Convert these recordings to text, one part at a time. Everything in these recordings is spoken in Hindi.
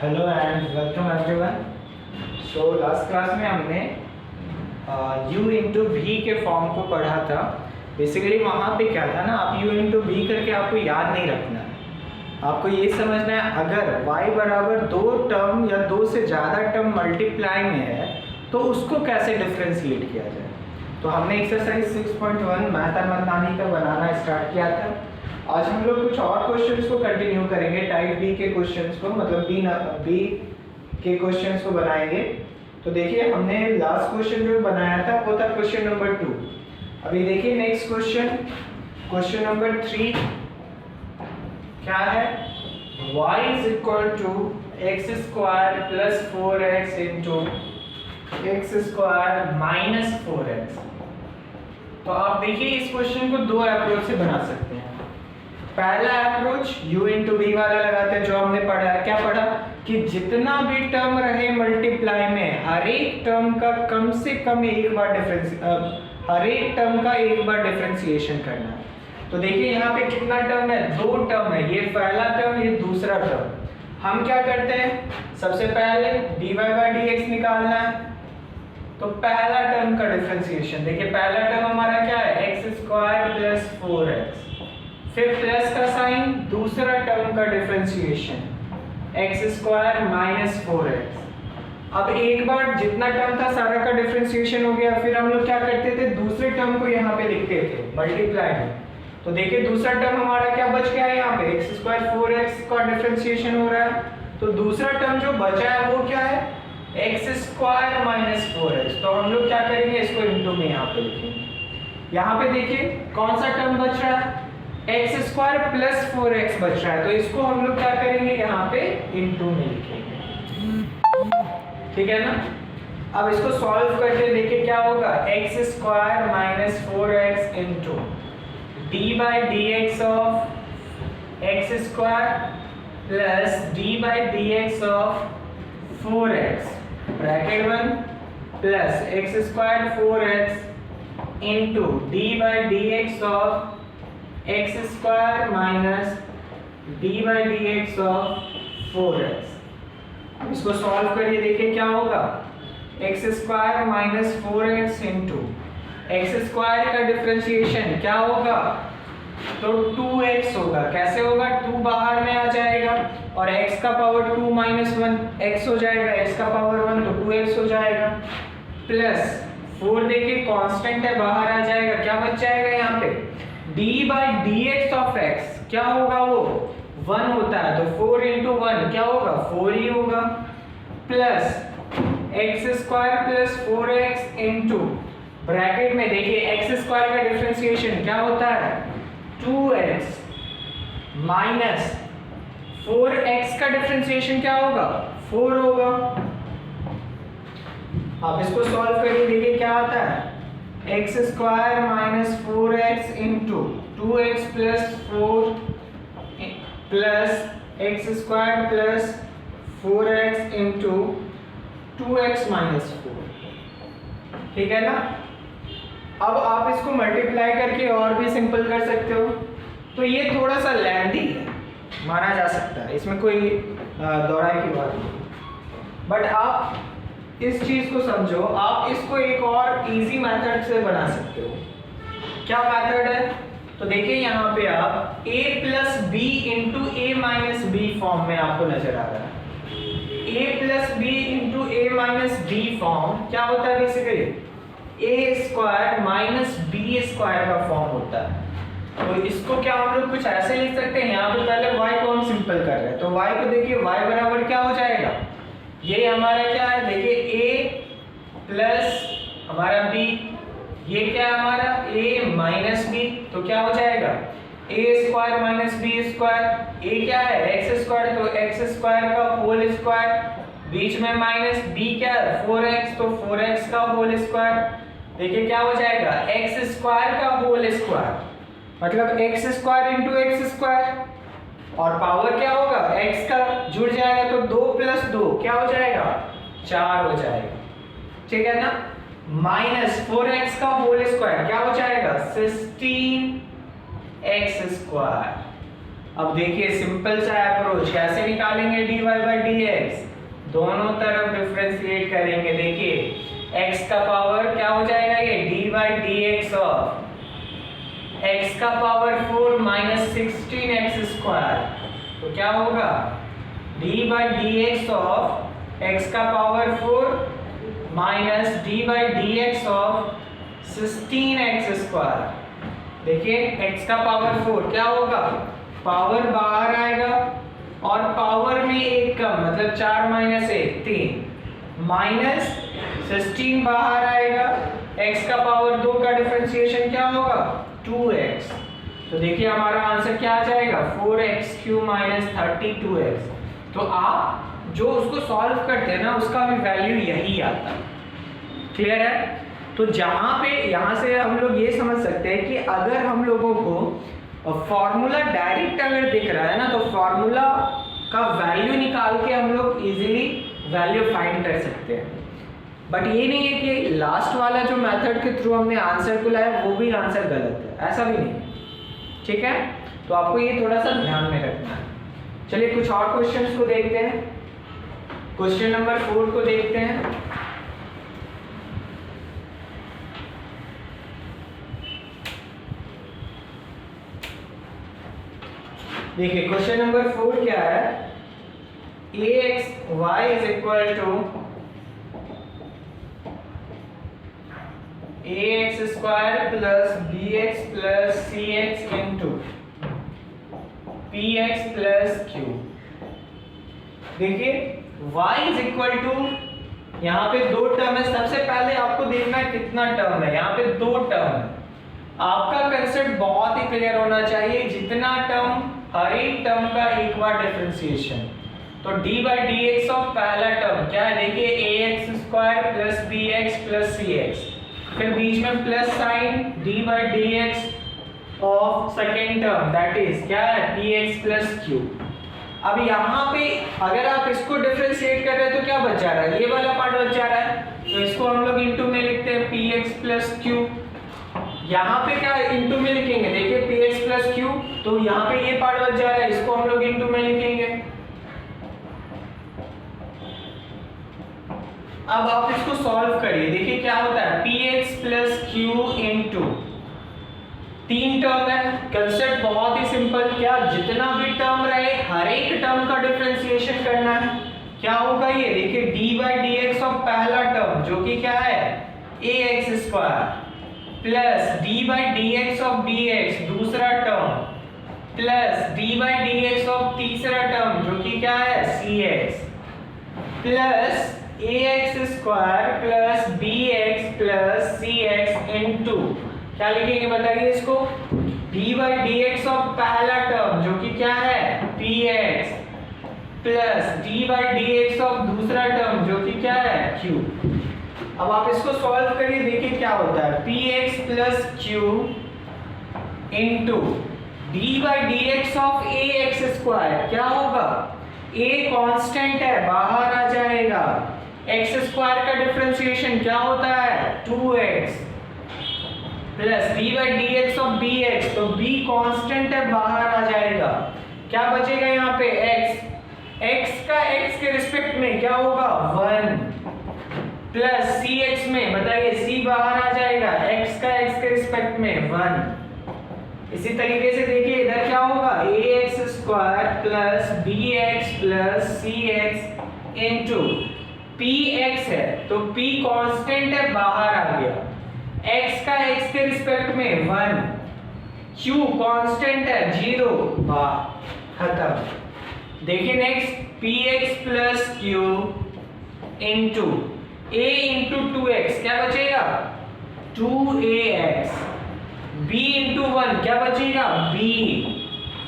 Hello and welcome everyone. So last class में हमने u इंटू भी के फॉर्म को पढ़ा था। बेसिकली वहाँ पे क्या था ना, आप u इंटू भी करके आपको याद नहीं रखना है। आपको ये समझना है अगर y बराबर दो टर्म या दो से ज़्यादा टर्म मल्टीप्लाई में है तो उसको कैसे डिफ्रेंशिएट किया जाए। तो हमने एक्सरसाइज 6.1 मैथ और मतानी का बनाना स्टार्ट किया था। आज हम लोग कुछ और क्वेश्चंस को कंटिन्यू करेंगे, टाइप बी के क्वेश्चंस को, मतलब बी के क्वेश्चंस को बनाएंगे। तो देखिए हमने लास्ट क्वेश्चन जो बनाया था वो था क्वेश्चन नंबर 2। अभी देखिए नेक्स्ट क्वेश्चन नंबर 3 क्या है। y is equal to x square plus 4x into x square minus 4x। तो आप देखिए इस क्वेश्चन को दो अप्रोच से बना सकते हैं। पहला अप्रोच u इंटू बी वाला लगाते हैं, जो हमने पढ़ा है। क्या पढ़ा कि जितना भी टर्म रहे मल्टीप्लाई में हर एक टर्म का कम से कम एक बार डिफरेंशिएशन करना है। तो देखिए यहाँ पे कितना टर्म है, दो टर्म है, ये पहला टर्म ये दूसरा टर्म। हम क्या करते हैं, सबसे पहले dy बाई dx निकालना है। तो पहला टर्म का डिफरेंशिएशन देखिए, पहला टर्म हमारा क्या है, एक्स स्क्वायर प्लस 4x, फिर प्लस का साइन, दूसरा टर्म का differentiation x square minus 4x। अब एक बार जितना टर्म था सारा का डिफरेंशिएशन हो गया, फिर हम लोग क्या करते थे, दूसरे टर्म को यहाँ पे लिखते थे मल्टीप्लाई में। तो देखिए दूसरा टर्म हमारा क्या बच गया है, यहाँ पे एक्स स्क्वायर 4x का डिफरेंशिएशन हो रहा है। तो दूसरा टर्म जो बचा है वो क्या है, एक्स स्क्वायर माइनस 4x। तो हम लोग क्या करेंगे, इसको इंटू में यहाँ पे लिखेंगे। यहाँ पे देखिए कौन सा टर्म बच रहा है, एक्स स्क्वायर प्लस 4x बच रहा है। तो इसको हम लोग क्या करेंगे, यहाँ पे इंटू में लिखेंगे। ठीक है ना। अब इसको सॉल्व करके देखिए क्या होगा, x square minus 4x into D by D X of X square plus D by D X of 4x bracket 1 plus x square 4x into D by D X of X square minus D by D X of 4x। अब इसको सॉल्व करिए, देखिए क्या होगा, x square minus 4x into x square का डिफरेंशिएशन क्या होगा, तो 2x होगा। कैसे होगा, 2 बाहर में आ जाएगा और x का पावर 2 माइनस 1 x हो जाएगा, x का पावर 1 तो 2x हो जाएगा, प्लस 4 देखिए कांस्टेंट है बाहर आ जाएगा, क्या बच जाएगा यहाँ पे, d by D X of x क्या होगा, वो 1 होता है। तो 4 इंटू 1 क्या होगा, 4 ही होगा, plus x square plus 4x into bracket में देखिए एक्स स्क्वायर का डिफरेंशिएशन क्या होता है, 2x माइनस 4x का डिफरेंशिएशन क्या होगा, 4 होगा। आप इसको सॉल्व करिए, देखिए क्या आता है, x square minus 4x into 2x plus 4 plus x square plus 4x into 2x minus 4। ठीक है ना। अब आप इसको मल्टीप्लाई करके और भी सिंपल कर सकते हो। तो ये थोड़ा सा लेंथी है, माना जा सकता है, इसमें कोई दौड़ाई की बात नहीं। बट आप इस चीज को समझो, आप इसको एक और इजी मेथड से बना सकते हो। क्या मेथड है, तो देखिए यहाँ पे आप a plus B into A minus B form में आपको नजर आ रहा है। a plus B into A minus B form क्या होता है, basically A square minus B square का फॉर्म होता है। तो इसको क्या हम लोग कुछ ऐसे लिख सकते हैं, यहाँ पे पहले y को हम सिंपल कर रहे हैं। तो y को देखिए y बराबर क्या हो जाएगा, ये हमारा क्या है, देखिए a प्लस हमारा b, ये क्या है हमारा a माइनस b, तो क्या हो जाएगा a square minus b square. a क्या है, एक्स स्क्वायर, तो एक्स स्क्वायर का होल स्क्वायर, बीच में माइनस, b क्या है 4x, तो 4x का होल स्क्वायर। देखिए क्या हो जाएगा, एक्स स्क्वायर का होल स्क्वायर, मतलब x square into x square, और पावर क्या होगा, x का जुड़ जाएगा तो 2 प्लस 2 क्या हो जाएगा, 4 हो जाएगा। ठीक है ना। माइनस 4x का होल स्क्वायर क्या हो जाएगा, 16x स्क्वायर। अब देखिए सिंपल सा अप्रोच, कैसे निकालेंगे dy बाई dx, दोनों तरफ डिफरेंशिएट करेंगे। देखिए x का पावर क्या हो जाएगा, ये dy by dx of x का पावर 4 माइनस 16x स्क्वायर, तो क्या होगा d by dx of x का power 4 minus d by dx of 16x square. देखिए x का पावर 4 क्या होगा, पावर बाहर आएगा और पावर में एक कम, मतलब 4 माइनस 1 3, माइनस 16 बाहर आएगा, x का पावर 2 का डिफरेंशिएशन क्या होगा 2x। तो देखिए हमारा आंसर क्या आ जाएगा 4x क्यूब माइनस 32x। तो आप जो उसको सॉल्व करते हैं ना उसका भी वैल्यू यही आता है। क्लियर है? तो जहां पे यहां से हम लोग ये समझ सकते हैं कि अगर हम लोगों को फॉर्मूला डायरेक्ट अगर दिख रहा है ना, तो फॉर्मूला का वैल्यू निकाल के हम लोग इजीली वैल्यू फाइंड कर सकते हैं। बट ये नहीं है कि लास्ट वाला जो मेथड के थ्रू हमने आंसर को लाया वो भी आंसर गलत है, ऐसा भी नहीं। ठीक है, तो आपको ये थोड़ा सा ध्यान में रखना है। चलिए कुछ और क्वेश्चंस को देखते हैं। क्वेश्चन नंबर 4 को देखते हैं। देखिए क्वेश्चन नंबर 4 क्या है, ax y is equal to ax square plus bx plus cx into px plus q। देखिए y इज इक्वल टू, यहाँ पे दो टर्म है। सबसे पहले आपको देखना है कितना टर्म है, यहाँ पे दो टर्म है। आपका कंसेप्ट बहुत ही क्लियर होना चाहिए, जितना टर्म हर एक टर्म का एक बार डिफरेंशिएशन। तो d बाई dx ऑफ पहला टर्म क्या है, देखिए ax square plus bx plus cx, फिर बीच में plus sign d by dx of second term that is क्या है px प्लस q। अब यहाँ पे अगर आप इसको डिफरेंशिएट कर रहे हैं तो क्या बच जा रहा है, ये वाला पार्ट बच जा रहा है, तो इसको हम लोग इनटू में लिखते हैं px प्लस q। यहाँ पे क्या इनटू में लिखेंगे, देखिए px प्लस q, तो यहाँ पे ये पार्ट बच जा रहा है, इसको हम लोग इनटू में लिखेंगे। अब आप इसको सॉल्व करिए, देखिए क्या होता है px प्लस q इनटू, तीन टर्म है। कंसेप्ट बहुत ही सिंपल, क्या जितना भी टर्म रहे हर एक टर्म का डिफरेंशिएशन करना है। क्या होगा ये, देखिए d बाई dx ऑफ पहला टर्म जो कि क्या है ax square plus d by dx of dx दूसरा term plus d by dx of तीसरा टर्म जो कि क्या है cx plus ax square plus bx plus cx into क्या लिखेंगे बताइए इसको, d बाई dx ऑफ पहला टर्म जो कि क्या है px plus d by dx of दूसरा टर्म जो कि क्या है q। अब आप इसको सॉल्व करिए, देखिए क्या होता है px plus q into d by dx of ax square, क्या होगा a कांस्टेंट है बाहर आ जाएगा, x स्क्वायर का डिफरेंशिएशन क्या होता है 2x plus d by dx of bx, तो b कांस्टेंट है बाहर आ जाएगा, क्या बचेगा यहाँ पे x का x के रिस्पेक्ट में क्या होगा 1 प्लस cx में बताइए c बाहर आ जाएगा, x का x के रिस्पेक्ट में 1। इसी तरीके से देखिए इधर क्या होगा ax square plus bx plus cx into px है, तो p कांस्टेंट है बाहर आ गया, x का x के रिस्पेक्ट में 1, q कांस्टेंट है 0 खत्म। देखिए next px plus q into a into 2x क्या बचेगा 2ax, b इंटू 1 क्या बचेगा b,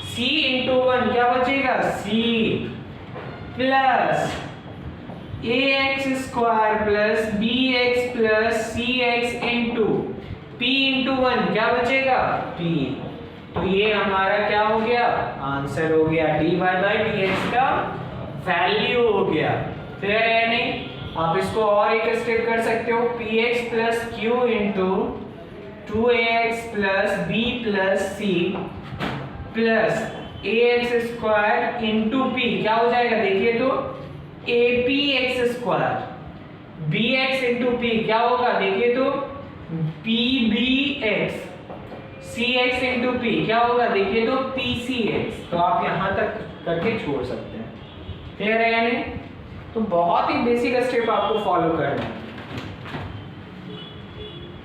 c इंटू 1 क्या बचेगा c plus ax square plus bx plus cx into p into 1 क्या बचेगा p। तो ये हमारा क्या हो गया आंसर हो गया, dy बाई dx का वैल्यू हो गया। क्लियर है नहीं? आप इसको और एक स्टेप कर सकते हो, px plus q into 2ax plus b plus c plus ax square into P क्या हो जाएगा देखिए तो apx square, bx into P क्या होगा देखिए तो pbx, cx इंटू पी क्या होगा देखिए तो pcx। तो आप यहां तक करके छोड़ सकते हैं। क्लियर है या नहीं? तो बहुत ही बेसिक स्टेप आपको फॉलो करना है।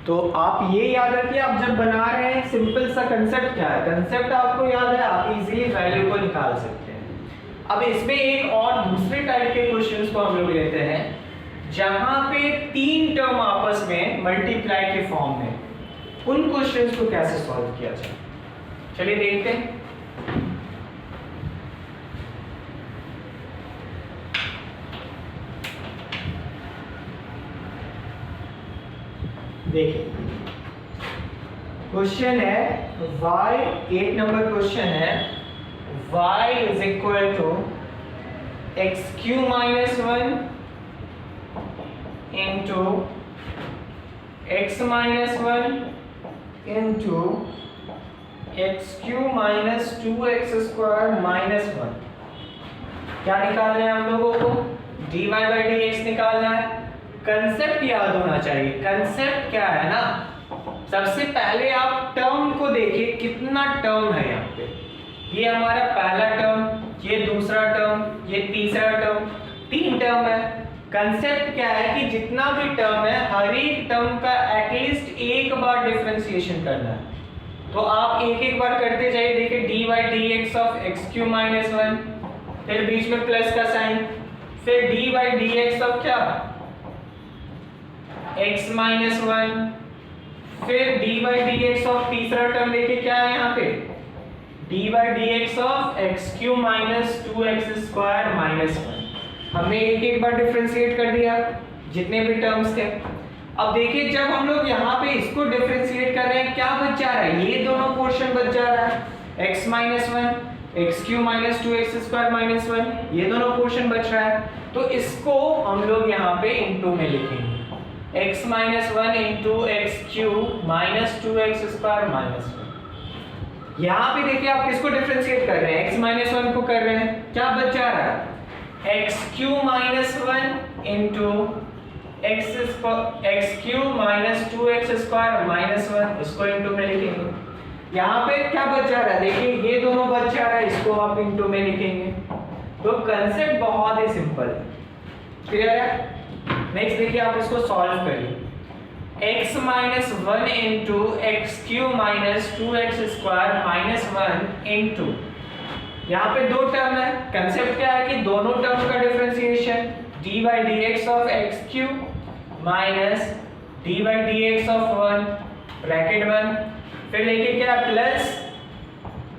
तो आप ये याद रखिए, आप जब बना रहे हैं सिंपल सा कंसेप्ट क्या है, कंसेप्ट आपको याद है, आप इजीली वैल्यू को निकाल सकते हैं। अब इसमें एक और दूसरे टाइप के क्वेश्चंस को हम लोग लेते हैं जहां पे तीन टर्म आपस में मल्टीप्लाई के फॉर्म में, उन क्वेश्चंस को कैसे सॉल्व किया जाए चलिए देखते हैं। देखिए क्वेश्चन है y, 8 नंबर क्वेश्चन है y is equal to x Q minus 1 into x minus 1 into x Q minus 2x square minus 1। क्या निकालना है हम लोगों को? dy बाई डी एक्स निकालना है। कंसेप्ट याद होना चाहिए। कंसेप्ट क्या है ना, सबसे पहले आप टर्म को देखिए, कितना टर्म है यहाँ पे। ये हमारा पहला टर्म, ये दूसरा टर्म, ये तीसरा टर्म, तीन टर्म है। कंसेप्ट क्या है कि जितना भी टर्म है हर एक टर्म का एटलीस्ट एक बार डिफरेंशिएशन करना है। तो आप एक एक बार करते जाइए। देखिए D by D X of x Q minus 1, फिर बीच में प्लस का साइन, फिर D by D X of क्या x माइनस 1, फिर d by D X of तीसरा टर्म देखिए क्या है यहाँ पे d by D X of x Q minus 2x square minus 1। हमने एक एक बार डिफरेंशिएट कर दिया जितने भी टर्म्स थे। अब देखिए जब हम लोग यहाँ पे इसको डिफरेंशिएट कर रहे हैं क्या बच जा रहा है, ये दोनों पोर्शन बच जा रहा है, x minus 1 x Q minus 2x square minus 1, ये दोनों पोर्शन बच रहा है। तो इसको हम लोग यहाँ पे इनटू में लिखेंगे, x minus 1 into x Q minus 2x square minus 1। यहाँ पे देखिए आप किसको डिफरेंशिएट कर रहे हैं, x माइनस 1 को कर रहे हैं। क्या बच जा रहा है, x Q minus 1 into x Q minus 2x square minus 1, इसको इंटू में लिखेंगे। यहाँ पे क्या बच जा रहा है, देखिए ये दोनों बच जा रहा है, इसको आप इंटू में लिखेंगे। तो कंसेप्ट बहुत ही सिंपल है। क्लियर है? नेक्स्ट देखिए आप इसको सॉल्व करिए। x minus 1 into x Q minus 2x square minus 1 into, यहाँ पे दो टर्म है। कंसेप्ट क्या है कि दोनों टर्म का differentiation d by D X of x Q minus d by D X of 1 bracket 1, फिर लेके क्या plus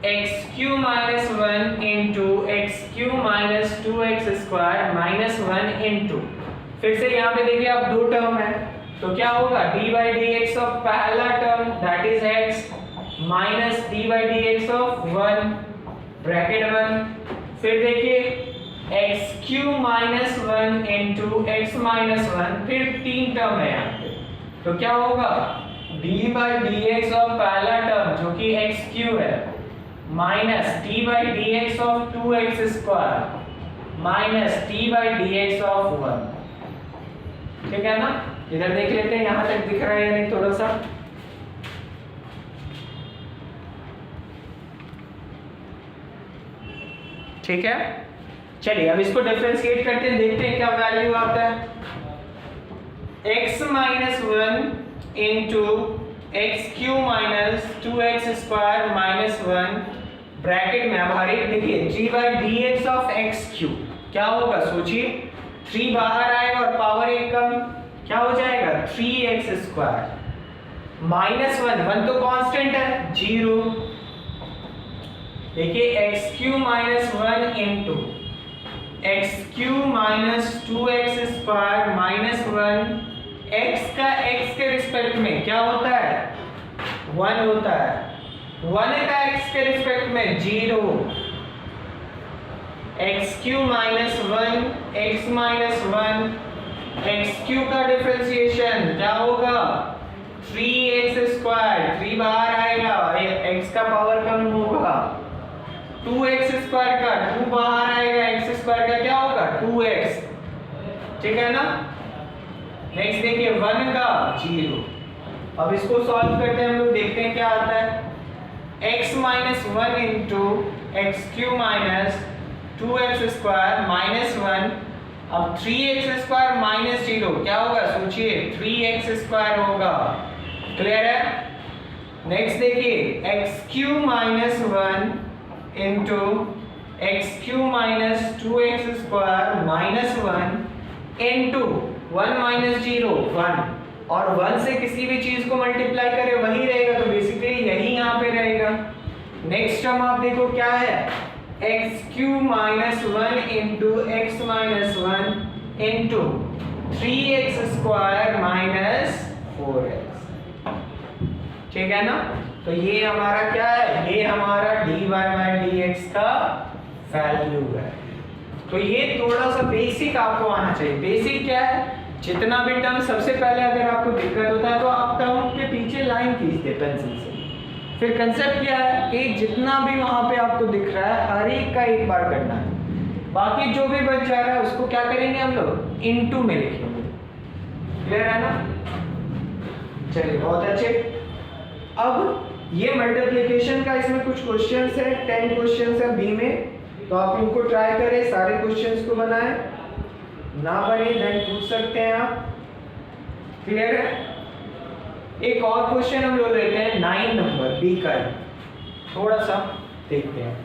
x Q minus 1 into x Q minus 2x square minus 1 into, फिर से यहाँ पे देखिए आप दो टर्म है तो क्या होगा d by D X of पहला term that is x minus d by D X of 1 bracket 1, फिर देखिए X Q minus 1 into x minus 1, फिर तीन टर्म है यहाँ पे। तो क्या होगा d by D X of पहला टर्म जो कि एक्स क्यू है minus d by D X of 2x square minus d by D X of 1। ठीक है ना? इधर देख लेते हैं यहां तक दिख रहा है या नहीं थोड़ा सा। ठीक है, चलिए अब इसको डिफरेंशिएट करते हैं, देखते हैं क्या वैल्यू आता है। x minus 1 into x Q minus 2x square minus 1 bracket में, अब हर एक देखिए g by D X of x Q क्या होगा सोचिए, 3 बाहर आएगा और पावर एक कम, क्या हो जाएगा 3x स्क्वायर माइनस 1 तो कांस्टेंट है 0। देखिए X Q minus 1 into x Q minus 2x square minus 1, x का x के रिस्पेक्ट में क्या होता है 1 होता है, 1 का x के रिस्पेक्ट में 0, x Q minus 1 x minus 1, x Q का डिफरेंशिएशन क्या होगा 3x स्क्वायर, 3 बाहर आएगा, x का पावर कम होगा 2x स्क्वायर का 2 बाहर आएगा, x स्क्वायर का क्या होगा 2x, ठीक है ना। नेक्स्ट देखिए 1 का 0। अब इसको सॉल्व करते हैं हम लोग, देखते हैं क्या आता है। x minus 1 into x Q minus 2x square minus 1। अब 3x स्क्वायर माइनस 0 क्या होगा सोचिए 3x स्क्वायर होगा, क्लियर है। नेक्स्ट देखिए X Q minus 1 into x Q minus 2x square minus 1 into 1 minus 0 1, और 1 से किसी भी चीज को मल्टीप्लाई करे वही रहेगा, तो बेसिकली यही यहाँ पे रहेगा। नेक्स्ट टर्म आप देखो क्या है, x Q minus 1 into x minus 1 into 3x square minus 4x, ठीक है ना। तो ये हमारा क्या है, ये हमारा dy बाई dx का वैल्यू है। तो ये थोड़ा सा बेसिक आपको आना चाहिए। बेसिक क्या है, जितना भी टर्म, सबसे पहले अगर आपको दिक्कत होता है तो आप टर्म के पीछे लाइन खींचते पेंसिल से। फिर कंसेप्ट क्या है कि जितना भी वहां पे आपको दिख रहा है हर एक का एक बार करना है, बाकी जो भी बच जा रहा है उसको क्या करेंगे हम लोग इनटू में लिखेंगे, क्लियर है ना। चलिए बहुत अच्छे। अब ये मल्टीप्लिकेशन का इसमें कुछ क्वेश्चंस है, 10 क्वेश्चंस है बी में, तो आप इनको ट्राई करें, सारे क्वेश्चंस को बनाएं, ना बने देन पूछ सकते हैं आप, क्लियर है। एक और क्वेश्चन हम लोग लेते हैं 9 नंबर बी का, थोड़ा सा देखते हैं।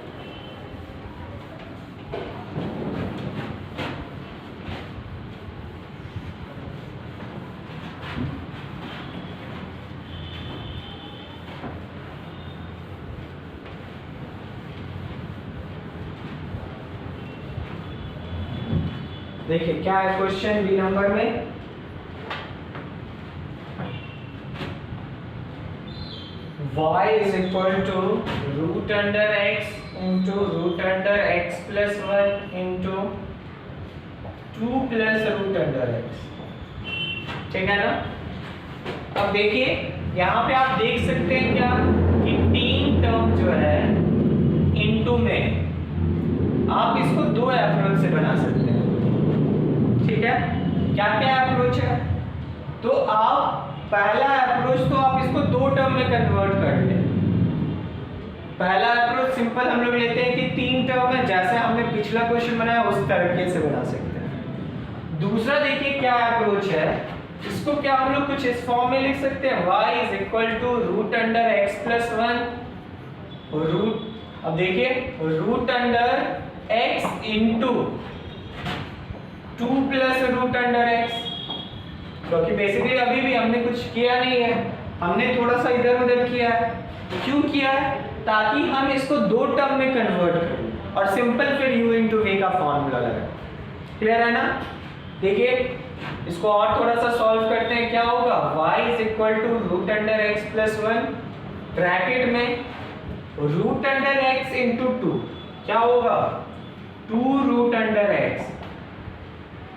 देखिए क्या है क्वेश्चन बी नंबर में, y is equal to root under x into root under x plus 1 into 2 plus root under x, ठीक है ना। अब देखिए यहाँ पे आप देख सकते हैं क्या कि 3 टर्म जो है इनटू में, आप इसको 2 अप्रोच से बना सकते हैं, ठीक है। क्या क्या अप्रोच है, तो आप पहला अप्रोच तो आप इसको 2 टर्म में कन्वर्ट कर लें। पहला अप्रोच सिंपल हम लोग लेते हैं कि 3 टर्म है, जैसे हमने पिछला क्वेश्चन बनाया उस तरीके से बना सकते हैं। दूसरा देखिए क्या अप्रोच है, इसको क्या हम लोग कुछ इस फॉर्म में लिख सकते हैं, y is equal to root under x plus 1 root, अब देखिए root under x into 2 plus root under x, क्योंकि बेसिकली अभी भी हमने कुछ किया नहीं है, हमने थोड़ा सा इधर उधर किया है। क्यों किया है, ताकि हम इसको 2 टर्म में कन्वर्ट करें और सिंपल फिर u into v का फॉर्मूला लगाएं, क्लियर है ना। देखिए इसको और थोड़ा सा सॉल्व करते हैं, क्या होगा y is equal to root under x plus 1 bracket में रूट अंडर x into 2 क्या होगा 2 root under x,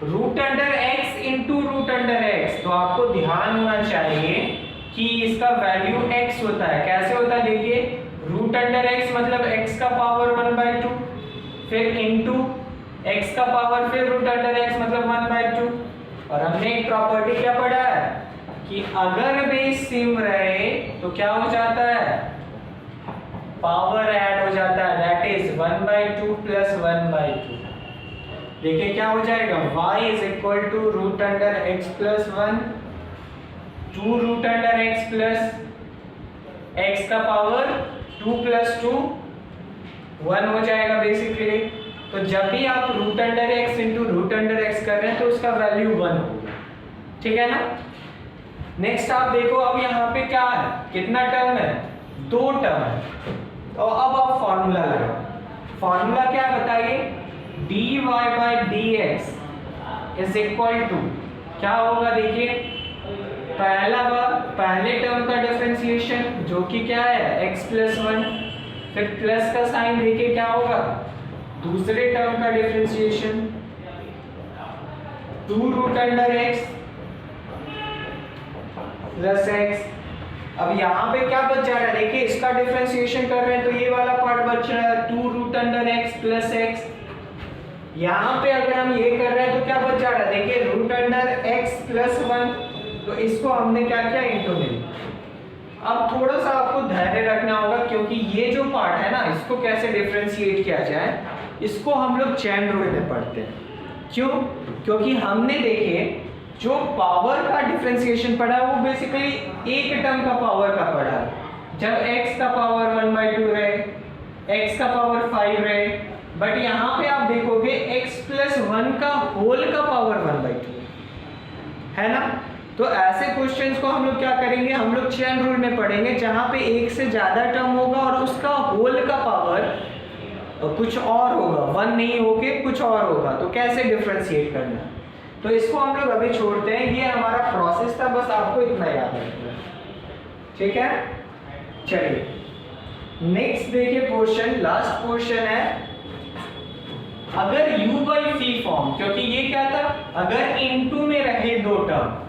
root under x into root under x। तो आपको ध्यान होना चाहिए कि इसका वैल्यू x होता है। कैसे होता है, देखिए रूट अंडर x मतलब x का पावर 1/2, फिर इंटू x का पावर फिर रूट अंडर x मतलब 1/2। और हमने एक प्रॉपर्टी क्या पढ़ा है कि अगर बेस सेम रहे तो क्या हो जाता है, पावर ऐड हो जाता है, दैट इज 1/2 प्लस 1/2। देखिए क्या हो जाएगा, y is equal to root under x plus 1 2 root under x plus x का पावर 2 प्लस 2 1 हो जाएगा बेसिकली। तो जब भी आप root under x into root under x कर रहे हैं तो उसका वैल्यू 1 होगा, ठीक है ना। नेक्स्ट आप देखो, अब यहाँ पे क्या है, कितना टर्म है, 2 टर्म है। तो अब आप फॉर्मूला लगाओ। फॉर्मूला क्या बताइए, dy by dx is equal to क्या होगा, देखिए पहले टर्म का डिफरेंशिएशन जो कि क्या है x प्लस 1, फिर प्लस का साइन देखिए क्या होगा, दूसरे टर्म का differentiation 2 root under x plus x अब यहाँ पे क्या बच जा रहा है, देखिए इसका डिफरेंशिएशन कर रहे हैं तो ये वाला पार्ट बच रहा है 2 root under x plus x। यहाँ पे अगर हम ये कर रहे हैं तो क्या बच जा रहा है, देखिए रूट अंडर x प्लस 1, तो इसको हमने क्या किया इंटू में। अब थोड़ा सा आपको धैर्य रखना होगा क्योंकि ये जो पार्ट है ना, इसको कैसे डिफरेंशिएट किया जाए, इसको हम लोग चैन रूल में पढ़ते हैं। क्यों? क्योंकि हमने देखिए जो पावर का डिफरेंशिएशन पढ़ा है वो बेसिकली एक टर्म का पावर का पढ़ा है। जब x का पावर 1/2 रहे, x का पावर 5 रहे, बट यहाँ पे आप देखोगे x प्लस 1 का होल का पावर 1/2 है ना। तो ऐसे क्वेश्चंस को हम लोग क्या करेंगे, हम लोग चेन रूल में पढ़ेंगे जहाँ पे एक से ज्यादा टर्म होगा और उसका होल का पावर कुछ और होगा, 1 नहीं होके कुछ और होगा, तो कैसे डिफरेंशिएट करना है। तो इसको हम लोग अभी छोड़ते हैं, ये हमारा प्रोसेस था, बस आपको इतना याद रखना है, ठीक है। चलिए नेक्स्ट देखिए क्वेश्चन, लास्ट क्वेश्चन है, अगर u बाई फी फॉर्म, क्योंकि ये क्या था, अगर इनटू में रहे दो term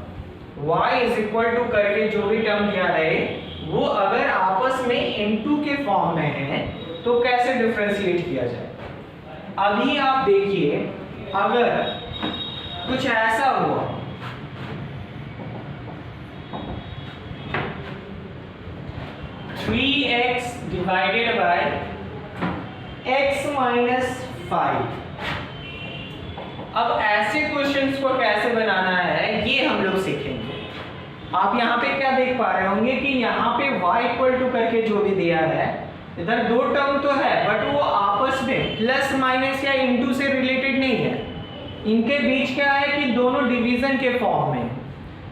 y is equal to करके जो भी टर्म दिया रहे वो अगर आपस में इनटू के फॉर्म में है तो कैसे डिफरेंशिएट किया जाए। अभी आप देखिए अगर कुछ ऐसा हुआ, three x divided by x minus 5। अब ऐसे क्वेश्चंस को कैसे बनाना है ये हम लोग सीखेंगे। आप यहाँ पे क्या देख पा रहे होंगे कि यहाँ पे y इक्वल टू करके जो भी दिया है, इधर दो टर्म तो है बट वो आपस में प्लस माइनस या इनटू से रिलेटेड नहीं है, इनके बीच क्या है कि दोनों डिवीजन के फॉर्म में।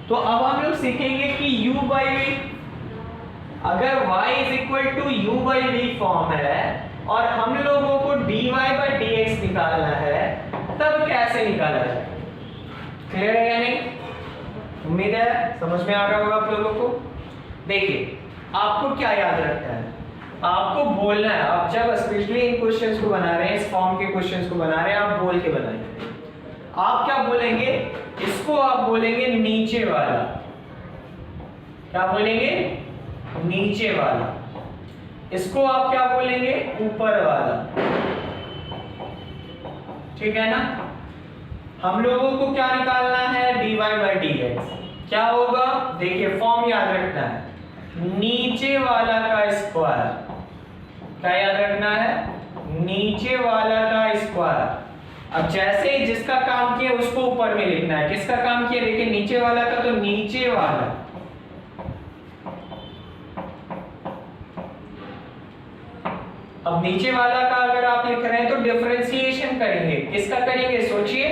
तो अब हम लोग सीखेंगे कि u बाई v, अगर y is equal to u by v form है और हम लोगों को dy बाई dx निकालना है, तब कैसे निकाला जाए। क्लियर है या नहीं? उम्मीद है समझ में आ रहा होगा आप लोगों को। देखिए आपको क्या याद रखना है, आपको बोलना है। आप जब स्पेशली इन क्वेश्चंस को बना रहे हैं, इस फॉर्म के क्वेश्चंस को बना रहे हैं, आप बोल के बनाएंगे। आप क्या बोलेंगे, इसको आप बोलेंगे नीचे वाला, क्या बोलेंगे, नीचे वाला। इसको आप क्या बोलेंगे, ऊपर वाला, ठीक है ना। हम लोगों को क्या निकालना है, dy बाई dx। क्या होगा, देखिए फॉर्म याद रखना है, नीचे वाला का स्क्वायर, क्या याद रखना है, नीचे वाला का स्क्वायर। अब जैसे ही जिसका काम किया उसको ऊपर में लिखना है, किसका काम किया, देखिए नीचे वाला का, तो नीचे वाला। अब नीचे वाला का अगर आप लिख रहे हैं तो डिफरेंशिएशन करेंगे, किसका करेंगे, सोचिए,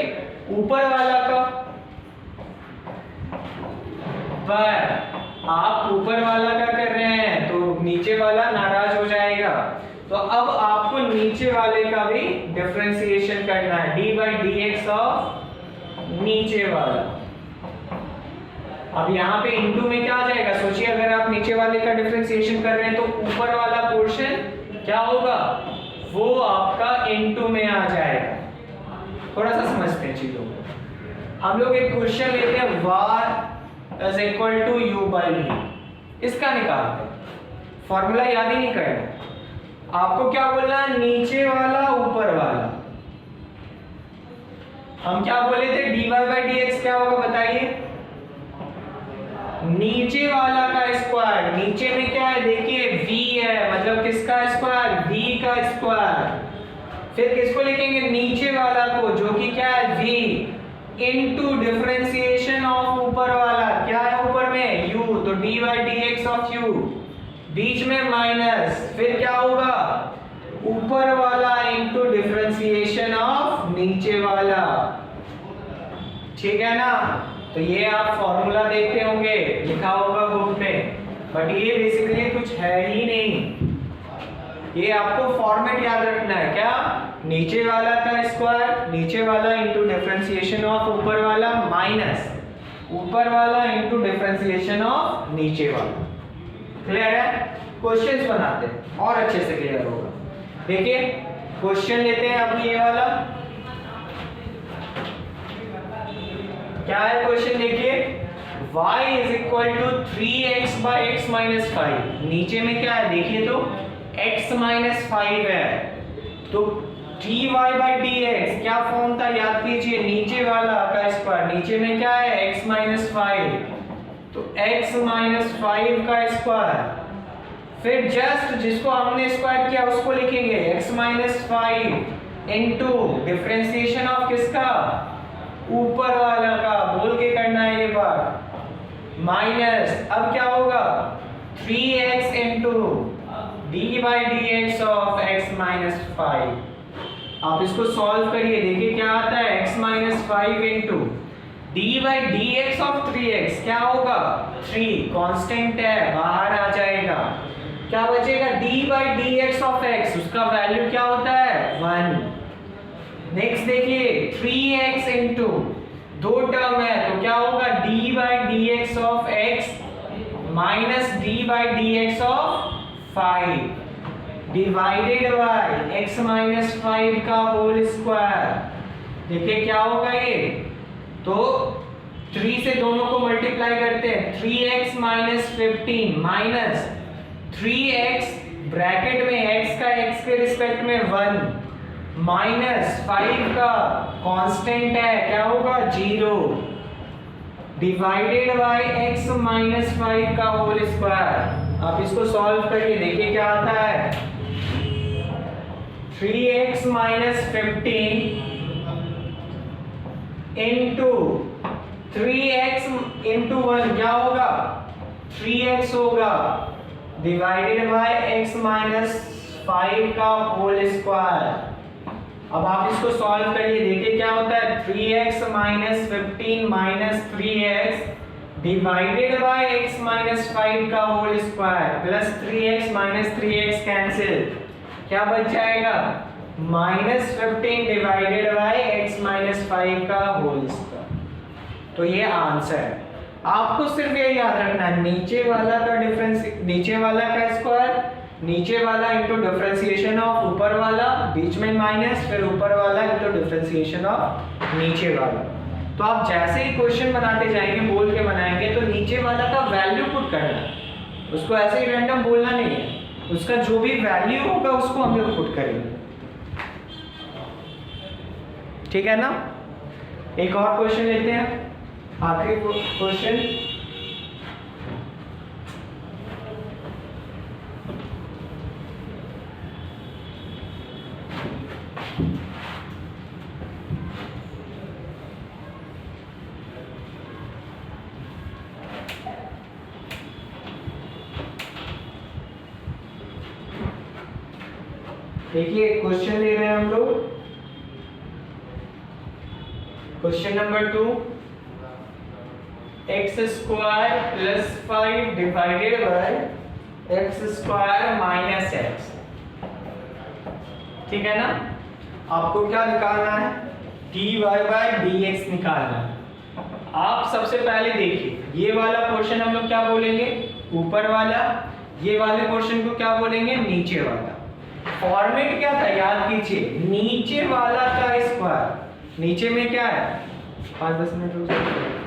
ऊपर वाला का। पर आप ऊपर वाला का कर रहे हैं तो नीचे वाला नाराज हो जाएगा, तो अब आपको नीचे वाले का भी डिफरेंशिएशन करना है, D by D X of नीचे वाला। अब यहाँ पे इनटू में क्या आ जाएगा, सोचिए अगर आप नीचे वाले का डिफरेंशिएशन कर रहे हैं तो ऊपर वाला पोर्शन क्या होगा, वो आपका इनटू में आ जाएगा। थोड़ा सा समझते हैं चीजों को। हम लोग एक क्वेश्चन लेते हैं, y is equal to u by v, इसका निकालते हैं। फॉर्मूला याद ही नहीं करना, आपको क्या बोलना है, नीचे वाला ऊपर वाला। हम क्या बोले थे, dy बाई dx क्या होगा बताइए, नीचे वाला का स्क्वायर। नीचे में क्या है, देखिए v है, मतलब किसका स्क्वायर, v का स्क्वायर। फिर किसको लिखेंगे, नीचे वाला को, जो कि क्या है v इनटू डिफरेंशिएशन ऑफ ऊपर वाला, क्या है ऊपर में u, तो dy by dx of u, बीच में माइनस, फिर क्या होगा, ऊपर वाला इनटू डिफरेंशिएशन ऑफ नीचे वाला, ठीक है ना। तो ये आप फॉर्मूला देखते होंगे, लिखा होगा बुक में, बट ये बेसिकली कुछ है ही नहीं। ये आपको फॉर्मेट याद रखना है, क्या, नीचे वाला का स्क्वायर, नीचे वाला इनटू डिफरेंशिएशन ऑफ ऊपर वाला, माइनस ऊपर वाला इनटू डिफरेंशिएशन ऑफ नीचे वाला। क्लियर है? क्वेश्चंस बनाते हैं और अच्छे से क्लियर होगा। देखिए क्वेश्चन लेते हैं अभी ये वाला, क्या है क्वेश्चन, देखिए y is equal to 3x by x minus 5। नीचे में क्या है देखिए तो x माइनस 5 है, तो dy बाई dx क्या फॉर्म था याद कीजिए, नीचे वाला का स्क्वायर, नीचे में क्या है x माइनस 5, तो x माइनस 5 का स्क्वायर, फिर जस्ट जिसको हमने स्क्वायर किया उसको लिखेंगे x minus 5 into differentiation of किसका, ऊपर वाला का, बोल के करना है ये बात, माइनस अब क्या होगा 3x into D by D X of x minus 5। आप इसको सॉल्व करिए, देखिए क्या आता है, x minus 5 into D by D X of 3x क्या होगा 3, कांस्टेंट है बाहर आ जाएगा, क्या बचेगा d by D X of x, उसका वैल्यू क्या होता है 1। नेक्स्ट देखिए 3x इंटू दो टर्म है तो क्या होगा d by D X of x minus d by D X of 5 divided by x minus 5 का होल स्क्वायर। देखिए क्या होगा ये, तो 3 से दोनों को मल्टीप्लाई करते हैं, 3x minus 15 minus 3x bracket में x का x के रिस्पेक्ट में 1 माइनस 5 का कांस्टेंट है क्या होगा 0 डिवाइडेड बाय x माइनस 5 का होल स्क्वायर। आप इसको सॉल्व करिए, देखिए क्या आता है 3x minus 15 into 3x into 1 क्या होगा 3x होगा डिवाइडेड बाय x माइनस 5 का होल स्क्वायर। अब आप इसको सॉल्व करिए, देखिए क्या होता है 3x minus 15 minus 3x divided by x minus 5 का whole square plus 3x minus 3x cancel, क्या बच जाएगा minus 15 divided by x minus 5 का होल स्क्वायर। तो ये आंसर है। आपको सिर्फ ये याद रखना है नीचे वाला का डिफरेंस, नीचे वाला का स्क्वायर, नीचे वाला इनटू डिफरेंशिएशन ऑफ ऊपर वाला, बीच में माइनस, फिर ऊपर वाला इनटू डिफरेंशिएशन ऑफ नीचे वाला। तो आप जैसे ही क्वेश्चन बनाते जाएंगे, बोल के बनाएंगे, तो नीचे वाला का वैल्यू पुट करना है, उसको ऐसे ही रैंडम बोलना नहीं है, उसका जो भी वैल्यू होगा उसको हम लोग पुट करेंगे, ठीक है ना। एक और क्वेश्चन लेते हैं, आखिरी क्वेश्चन। देखिए क्वेश्चन ले रहे हैं हम लोग, question number 2, x square plus 5 divided by x square minus x, ठीक है ना। आपको क्या निकालना है dy बाय dx निकालना है। आप सबसे पहले देखिए ये वाला पोर्शन हम लोग क्या बोलेंगे ऊपर वाला, ये वाले पोर्शन को क्या बोलेंगे नीचे वाला। फॉर्मेट क्या था याद कीजिए, नीचे वाला का स्क्वायर, नीचे में क्या है 5-10 मिनट रुक जाइए,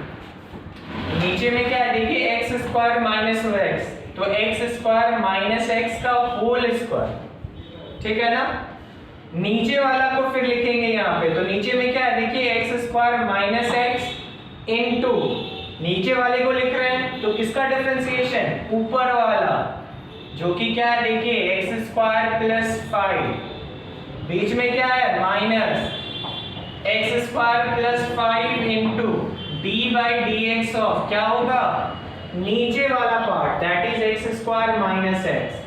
नीचे में क्या है देखिए एक्स स्क्वायर माइनस एक्स, तो एक्स स्क्वायर माइनस एक्स का होल स्क्वायर, ठीक है ना। नीचे वाला को फिर लिखेंगे यहाँ पे, तो नीचे में क्या है देखिए x square minus x into नीचे वाले को लिख रहे हैं तो किसका डिफरेंशिएशन ऊपर वाला, जो कि क्या है देखिए एक्स स्क्वायर प्लस 5, बीच में क्या है minus x square plus 5 into D by D X of क्या होगा नीचे वाला part that is X square minus x.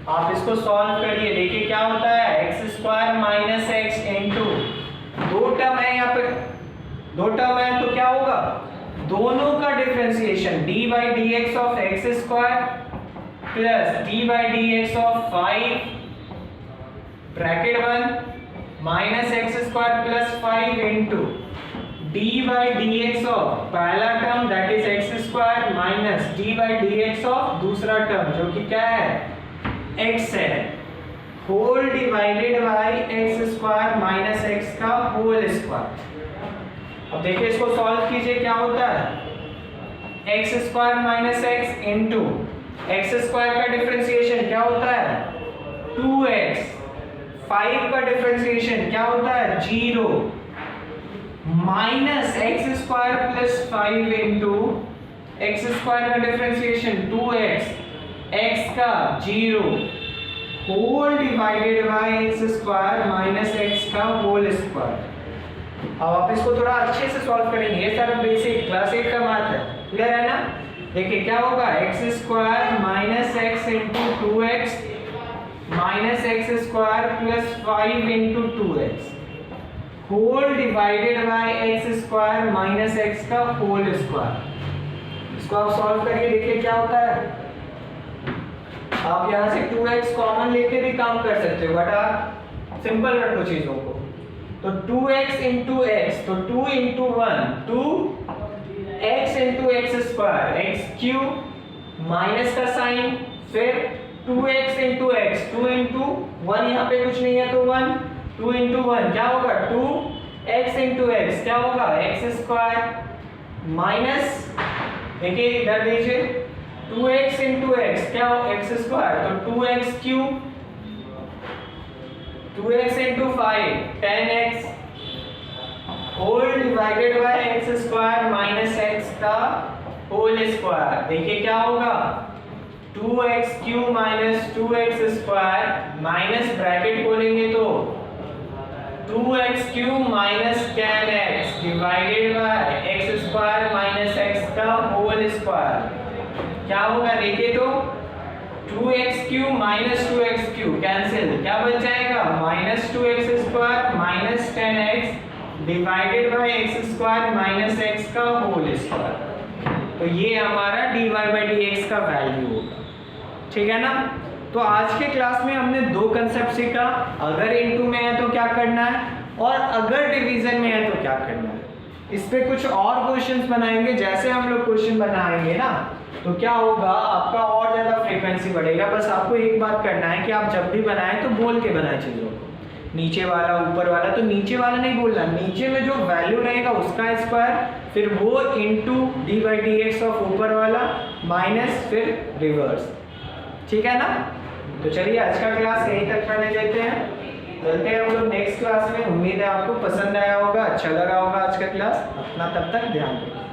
आप इसको सॉल्व करिए, देखिए क्या होता है x square minus x into दो टर्म है यहाँ पे, दो टर्म है तो क्या होगा दोनों का differentiation D by D X of X square plus D by D X of 5 bracket 1 minus x square plus 5 into D by D X of पहला term that is X square minus D by D X of दूसरा टर्म जो कि क्या है x है, whole divided by X square minus x का होल स्क्वायर। अब देखिए इसको सॉल्व कीजिए क्या होता है x square minus x into x square का डिफरेंशिएशन क्या होता है 2x, 5 का डिफरेंशिएशन क्या होता है 0, minus x square plus 5 into x square का डिफरेंशिएशन 2x, x का 0 whole divided by x square minus x का होल स्क्वायर। अब आप इसको थोड़ा अच्छे से सॉल्व करेंगे, ये सारा बेसिक क्लास 8 का मैथ है, क्लियर है ना। देखिए क्या होगा x square minus x into 2x minus x square plus 5 into 2x whole divided by x square minus x का होल स्क्वायर। इसको आप सॉल्व करिए, देखिए क्या होता है। आप यहाँ से 2x कॉमन लेके भी काम कर सकते हो, बट आप सिंपल रखो चीजों को। तो 2x इंटू एक्स, तो 2 into 1 2x into x square x cube minus का साइन, फिर 2x इंटू एक्स 2 इंटू 1 यहाँ पे कुछ नहीं है तो 1 2 इंटू 1 क्या होगा 2x इंटू एक्स क्या होगा एक्स स्क्वायर माइनस देखिए इधर दीजिए 2x इंटू एक्स क्या हो एक्स स्क्वायर तो 2x cube 2x into 5 10x whole divided by x square minus x का होल स्क्वायर। देखिए क्या होगा 2x cube minus 2x square minus bracket खोलेंगे तो 2x cube minus 10x divided by x square minus x का होल स्क्वायर। क्या होगा देखिए तो 2x cube minus 2x cube cancel, क्या बच जाएगा minus 2x square minus 10x divided by x square minus x का होल स्क्वायर। तो ये हमारा dy बाई dx का वैल्यू होगा, ठीक है ना। तो आज के क्लास में हमने दो कंसेप्ट सीखा, अगर इनटू में है तो क्या करना है और अगर डिवीजन में है तो क्या करना है। इस पे कुछ और क्वेश्चंस बनाएंगे, जैसे हम लोग क्वेश्चन बनाएंगे ना तो क्या होगा आपका और ज्यादा फ्रीक्वेंसी बढ़ेगा। बस आपको एक बात करना है कि आप जब भी बनाएं तो बोल के बनाएं चीजों को, नीचे वाला ऊपर वाला, तो नीचे वाला नहीं बोलना, नीचे में जो वैल्यू रहेगा उसका स्क्वायर फिर वो into D by D X of ऊपर वाला माइनस फिर रिवर्स, ठीक है ना। तो चलिए आज का क्लास यहीं तक करने देते हैं, चलते हैं हम लोग नेक्स्ट क्लास में। उम्मीद है आपको पसंद आया होगा, अच्छा लगा होगा आज का क्लास। अपना तब तक ध्यान रखिए।